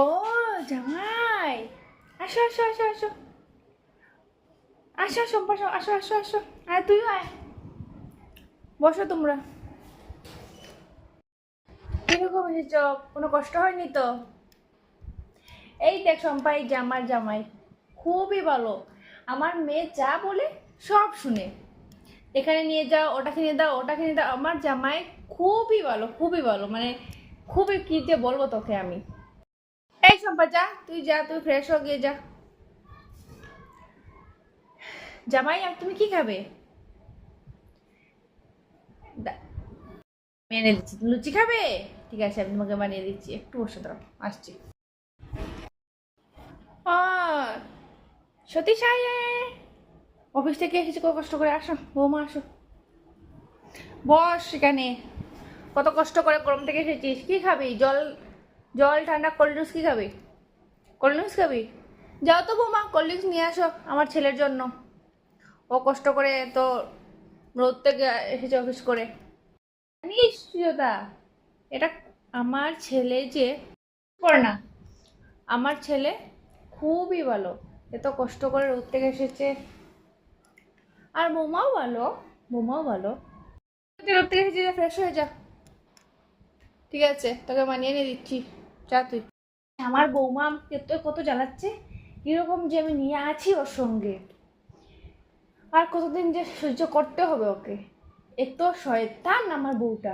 ও জামাই, আসো আসো আসো আসো আসো আসো বসো, আসো আসো আসো, আয় তুইও আয়, বসো তোমরা। কিরকম এসেছ? কোনো কষ্ট হয়নি তো? এই দেখ সম্পাই, যে আমার জামাই খুবই ভালো। আমার মেয়ে যা বলে সব শুনে। এখানে নিয়ে যাও, ওটা কিনে দাও, ওটা কিনে দাও। আমার জামাই খুবই ভালো, খুবই ভালো, মানে খুবই, কি যে বলবো তোকে আমি। এই সম্পা যা, তুই যা, তুই ফ্রেশ হয়ে গিয়ে যা। জামাই আর তুমি কি খাবে? এনে দিচ্ছি, লুচি খাবে? ঠিক আছে, আমি তোমাকে বানিয়ে দিচ্ছি, একটু বসে দাও, আসছি। সতীশ আয় আয় আয়। অফিস থেকে এসেছি কত কষ্ট করে, আসো বৌমা আসো, বস এখানে। কত কষ্ট করে গরম থেকে এসেছিস, কি খাবি? জল, জল ঠান্ডা, কোল্ড ড্রিঙ্কস কি খাবি? কোল্ড ড্রিঙ্কস খাবি? যাও তো বৌমা, কোল্ড ড্রিঙ্কস নিয়ে আসো আমার ছেলের জন্য। ও কষ্ট করে তো রোদ থেকে এসেছে অফিস করে। জানিস সুজাতা, এটা আমার ছেলে যে করে না, আমার ছেলে খুবই ভালো। এত কষ্ট করে রোদ থেকে এসেছে। আর বৌমাও ভালো, বৌমাও ভালো। তুই রোদ থেকে এসেছে, ফ্রেশ হয়ে যা। ঠিক আছে, তোকে মানিয়ে নিয়ে দিচ্ছি, যা তুই। আমার বৌমা আমাকে তো কত জ্বালাচ্ছে, কিরকম যে আমি নিয়ে আছি ওর সঙ্গে। আর কতদিন যে সহ্য করতে হবে ওকে। এত শয়তান আমার বউটা।